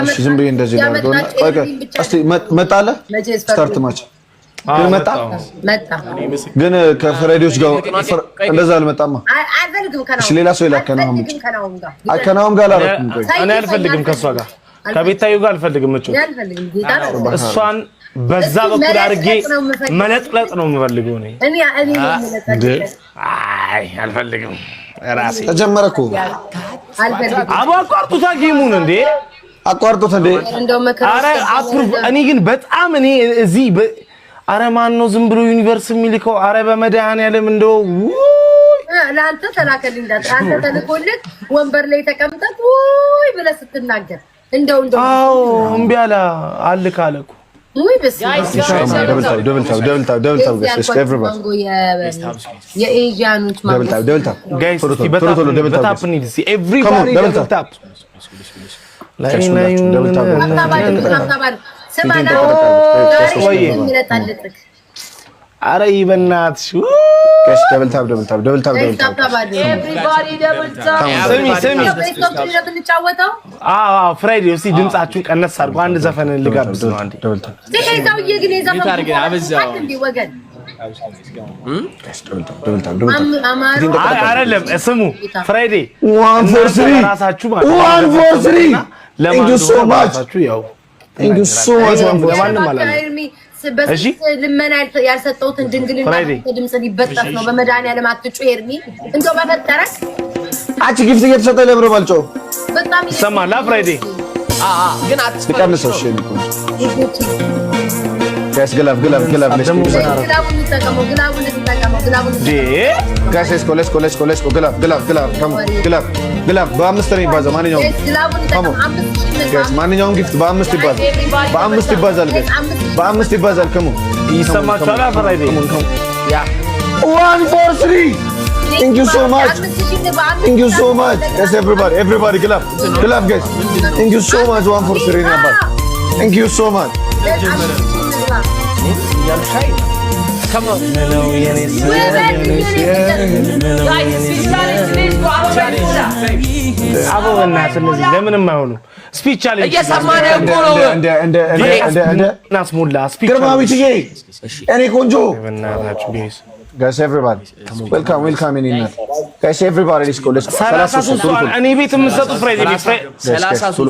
እሺ ዝም ብዬ እንደዚህ ላድርገው። ቆይ እስቲ መጣለ ስታርት ማች መጣ ግን ከፍሬዲዎች ጋር እንደዛ አልመጣማ። እሺ ሌላ ሰው ይላከናው ከናውም ጋር አላረኩም። ቆይ እኔ አልፈልግም ከሷ ጋር ከቤታዩ ጋር አልፈልግም። እሷን በዛ በኩል አድርጌ መለጥለጥ ነው የምፈልገው እኔ አይ አልፈልግም። ራሴ ተጀመረ እኮ አቋርጡታ ጌሙን እንዴ አቋርጡት እንዴ። አረ አፕሩቭ እኔ ግን በጣም እኔ እዚህ አረ ማን ነው ዝም ብሎ ዩኒቨርስ የሚልከው? አረ በመድኃኒዓለም እንደው ለአንተ ተላከልኝ እንዳት አንተ ተልኮልህ ወንበር ላይ ተቀምጠህ ውይ ብለህ ስትናገር እንደው አዎ እምቢ አልክ አለኩ ውይ በስመ ደብል ታው የኤዥያኖች ማለት ጋይስ በታፕ ኒድ ሲ ኤቭሪባዲ ደብል ታፕ አረ ይበናትሽ ከሽ ደብል ታፕ ፍራይዴ እስቲ ድምጻችሁን ቀነስ አድርጉ። አንድ ዘፈን ልጋብዝ ነው። አንዴ አይደለም ስሙ ፍራይዴ 143 ራሳችሁ 143 Thank you so much. Thank you so much. ለማንም አላለም። እሺ ለምን ያልሰጠውትን ድንግልና ድምጽ ሊበጣት ነው። በመድኃኒዓለም አትጩ ኤርሚ እንደው በፈጠረክ አቺ ጊፍት እየተሰጠ ለብሮ ባልጮ በጣም ይሰማል። ፍራይዴ ግን አትቀንሰው። እሺ ጋይስ ግላብ ግላቡን ተጠቀሙ። ጋይስ ኮሌስ ግላብ በአምስት ነው ይባዛል። ማንኛውም ጊፍት በአምስት ይባዛል። በአምስት ይባዛል። ከሙ ይሰማችኋል? ፍራይዴ ያ 143 Thank you so much. Yes, everybody clap guys. Thank you so much 143 number. Thank you so much. Come on. አቦና ስለዚህ ለምንም አይሆኑ ስፒች ቻሌንጅ እየሰማን እኮ ነው ናስሞላ ስፒች ግርማዊትዬ እኔ ቆንጆ በእናታችሁ guys everybody welcome in guys everybody let's go 33 እኔ ቤት የምትሰጡት ፍራይዴ